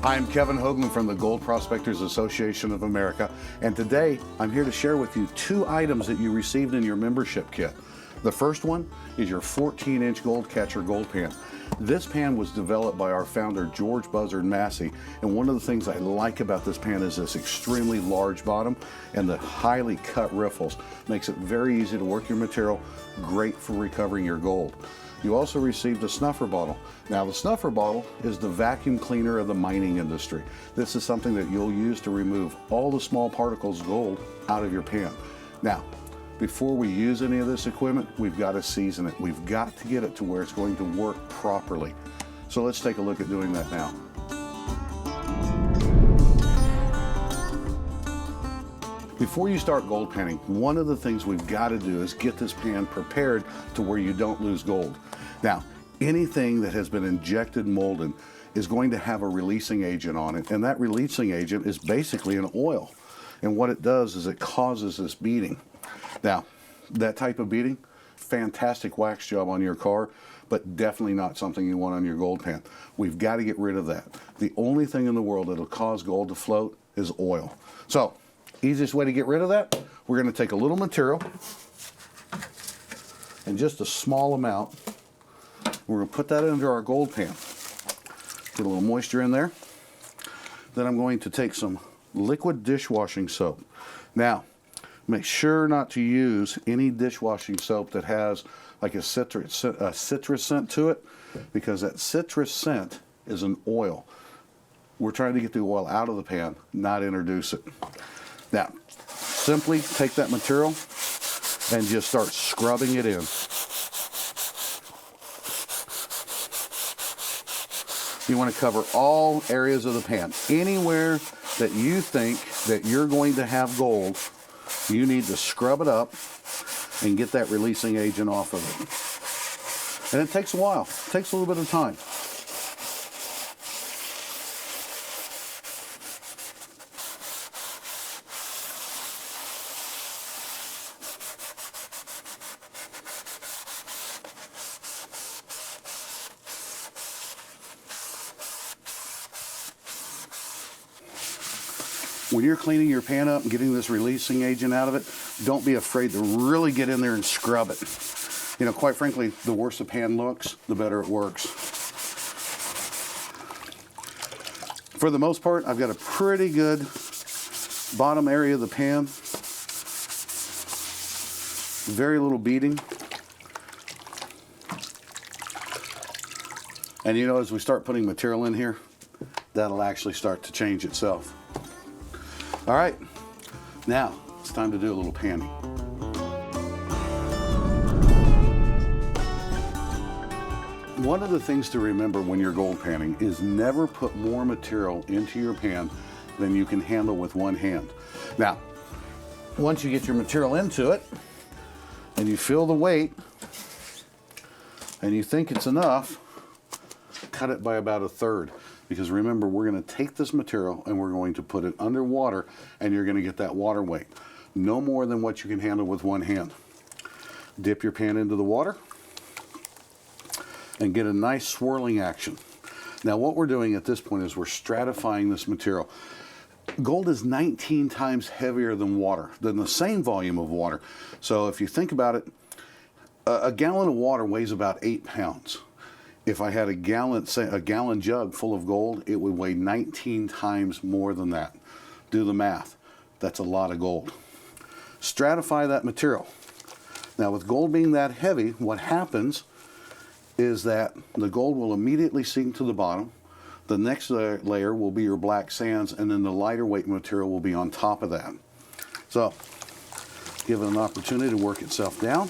I'm Kevin Hoagland from the Gold Prospectors Association of America, and today I'm here to share with you 2 items that you received in your membership kit. The first one is your 14-inch Gold Catcher gold pan. This pan was developed by our founder, George Buzzard Massey, and one of the things I like about this pan is this extremely large bottom and the highly cut riffles. Makes it very easy to work your material, great for recovering your gold. You also received a snuffer bottle. Now, the snuffer bottle is the vacuum cleaner of the mining industry. This is something that you'll use to remove all the small particles of gold out of your pan. Now, before we use any of this equipment, we've got to season it. We've got to get it to where it's going to work properly. So let's take a look at doing that now. Before you start gold panning, one of the things we've got to do is get this pan prepared to where you don't lose gold. Now, anything that has been injected molded is going to have a releasing agent on it, and that releasing agent is basically an oil. And what it does is it causes this beading. Now, that type of beading, fantastic wax job on your car, but definitely not something you want on your gold pan. We've got to get rid of that. The only thing in the world that'll cause gold to float is oil. So, easiest way to get rid of that, we're going to take a little material and just a small amount. We're going to put that into our gold pan. Get a little moisture in there. Then I'm going to take some liquid dishwashing soap. Now, make sure not to use any dishwashing soap that has like a citrus scent to it, because that citrus scent is an oil. We're trying to get the oil out of the pan, not introduce it. Now, simply take that material and just start scrubbing it in. You want to cover all areas of the pan. Anywhere that you think that you're going to have gold, you need to scrub it up and get that releasing agent off of it. And it takes a while. It takes a little bit of time. When you're cleaning your pan up and getting this releasing agent out of it, don't be afraid to really get in there and scrub it. You know, quite frankly, the worse the pan looks, the better it works. For the most part, I've got a pretty good bottom area of the pan. Very little beading. And you know, as we start putting material in here, that'll actually start to change itself. All right, now it's time to do a little panning. One of the things to remember when you're gold panning is never put more material into your pan than you can handle with one hand. Now, once you get your material into it and you feel the weight and you think it's enough, cut it by about 1/3. Because remember, we're going to take this material and we're going to put it underwater, and you're going to get that water weight. No more than what you can handle with one hand. Dip your pan into the water and get a nice swirling action. Now, what we're doing at this point is we're stratifying this material. Gold is 19 times heavier than water, than the same volume of water. So if you think about it, a gallon of water weighs about 8 pounds. If I had a gallon jug full of gold, it would weigh 19 times more than that. Do the math. That's a lot of gold. Stratify that material. Now, with gold being that heavy, what happens is that the gold will immediately sink to the bottom. The next layer will be your black sands, and then the lighter weight material will be on top of that. So, give it an opportunity to work itself down.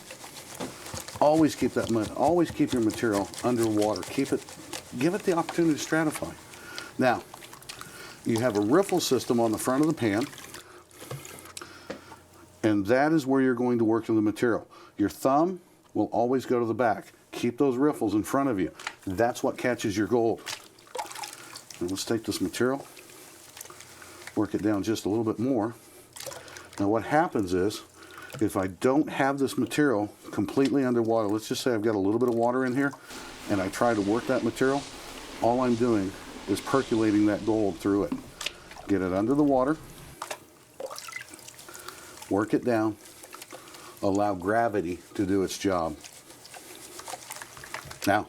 Always keep your material underwater. Give it the opportunity to stratify. Now, you have a riffle system on the front of the pan, and that is where you're going to work in the material. Your thumb will always go to the back. Keep those riffles in front of you. That's what catches your gold. Now let's take this material, work it down just a little bit more. Now what happens is, if I don't have this material completely underwater, let's just say I've got a little bit of water in here, and I try to work that material, all I'm doing is percolating that gold through it. Get it under the water, work it down, allow gravity to do its job. Now,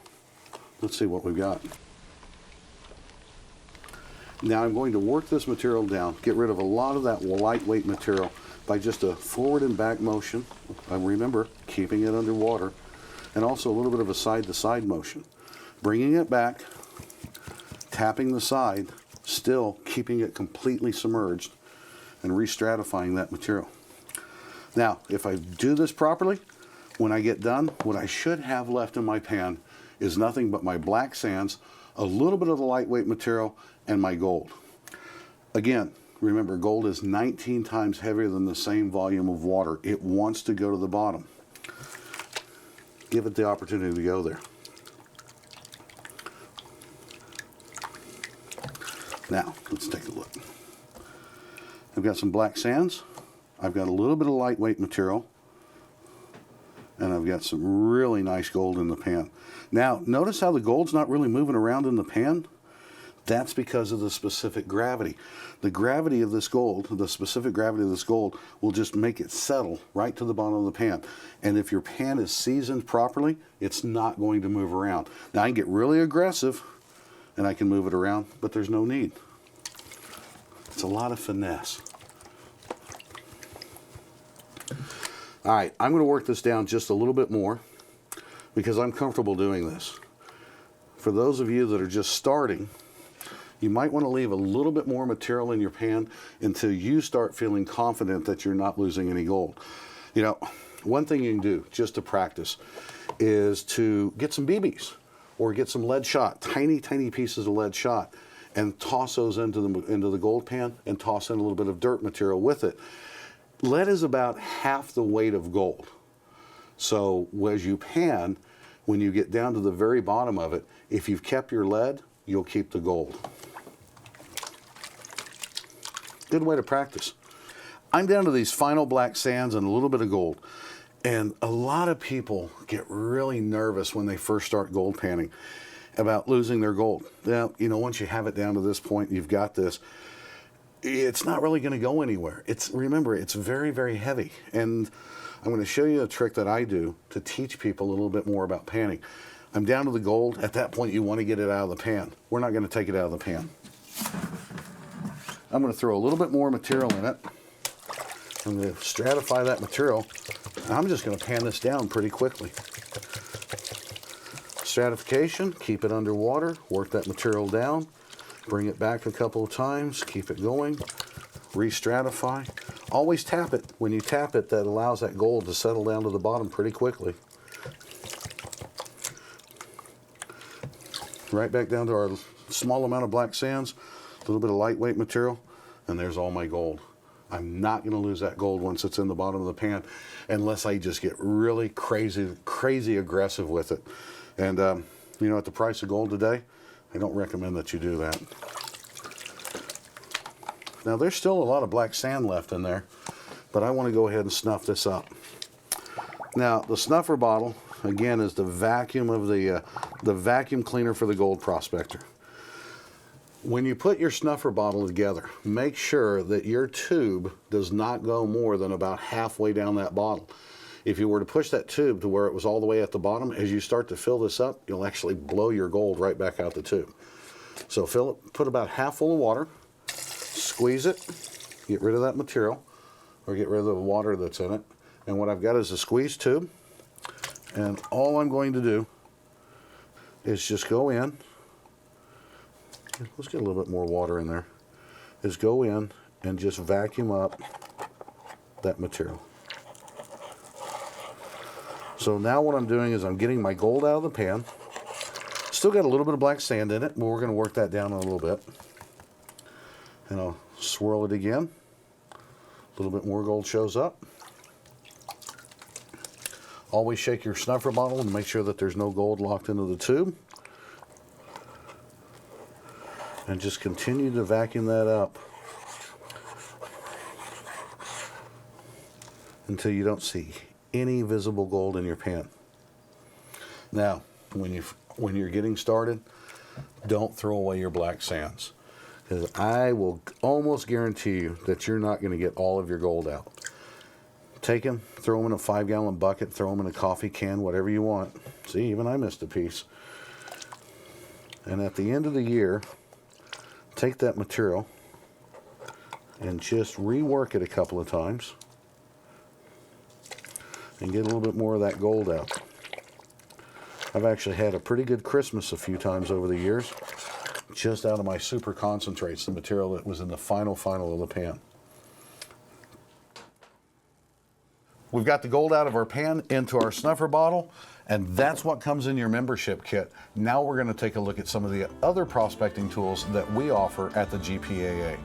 let's see what we've got. Now I'm going to work this material down, get rid of a lot of that lightweight material by just a forward and back motion. Remember, keeping it underwater, and also a little bit of a side-to-side motion. Bringing it back, tapping the side, still keeping it completely submerged, and re-stratifying that material. Now, if I do this properly, when I get done, what I should have left in my pan is nothing but my black sands, a little bit of the lightweight material, and my gold. Again, remember, gold is 19 times heavier than the same volume of water. It wants to go to the bottom. Give it the opportunity to go there. Now, let's take a look. I've got some black sands. I've got a little bit of lightweight material. And I've got some really nice gold in the pan. Now, notice how the gold's not really moving around in the pan? That's because of the specific gravity. The gravity of this gold, the specific gravity of this gold, will just make it settle right to the bottom of the pan. And if your pan is seasoned properly, it's not going to move around. Now, I can get really aggressive, and I can move it around, but there's no need. It's a lot of finesse. All right, I'm going to work this down just a little bit more because I'm comfortable doing this. For those of you that are just starting, you might want to leave a little bit more material in your pan until you start feeling confident that you're not losing any gold. You know, one thing you can do just to practice is to get some BBs or get some lead shot, tiny pieces of lead shot, and toss those into the gold pan and toss in a little bit of dirt material with it. Lead is about half the weight of gold. So as you pan, when you get down to the very bottom of it, if you've kept your lead, you'll keep the gold. Good way to practice. I'm down to these final black sands and a little bit of gold. And a lot of people get really nervous when they first start gold panning about losing their gold. Now, you know, once you have it down to this point, you've got this, it's not really going to go anywhere. Remember, it's very, very heavy. And I'm going to show you a trick that I do to teach people a little bit more about panning. I'm down to the gold. At that point, you want to get it out of the pan. We're not going to take it out of the pan. I'm going to throw a little bit more material in it. I'm going to stratify that material. And I'm just going to pan this down pretty quickly. Stratification, keep it underwater, work that material down, bring it back a couple of times, keep it going, re-stratify. Always tap it. When you tap it, that allows that gold to settle down to the bottom pretty quickly. Right back down to our small amount of black sands, a little bit of lightweight material, and there's all my gold. I'm not going to lose that gold once it's in the bottom of the pan unless I just get really crazy aggressive with it. And, you know, at the price of gold today, I don't recommend that you do that. Now, there's still a lot of black sand left in there, but I want to go ahead and snuff this up. Now, the snuffer bottle, again, is the vacuum of the vacuum cleaner for the gold prospector. When you put your snuffer bottle together, make sure that your tube does not go more than about halfway down that bottle. If you were to push that tube to where it was all the way at the bottom, as you start to fill this up, you'll actually blow your gold right back out the tube. So fill it, put about half full of water, squeeze it, get rid of that material, or get rid of the water that's in it. And what I've got is a squeeze tube, and all I'm going to do is just go in. Let's get a little bit more water in there. Is go in and just vacuum up that material. So now what I'm doing is I'm getting my gold out of the pan. Still got a little bit of black sand in it, but we're going to work that down a little bit. And I'll swirl it again. A little bit more gold shows up. Always shake your snuffer bottle and make sure that there's no gold locked into the tube. And just continue to vacuum that up until you don't see any visible gold in your pan. Now, when you're getting started, don't throw away your black sands, because I will almost guarantee you that you're not going to get all of your gold out. Take them, throw them in a 5-gallon bucket, throw them in a coffee can, whatever you want. See, even I missed a piece. And at the end of the year, take that material and just rework it a couple of times and get a little bit more of that gold out. I've actually had a pretty good Christmas a few times over the years, just out of my super concentrates, the material that was in the final of the pan. We've got the gold out of our pan into our snuffer bottle, and that's what comes in your membership kit. Now we're going to take a look at some of the other prospecting tools that we offer at the GPAA.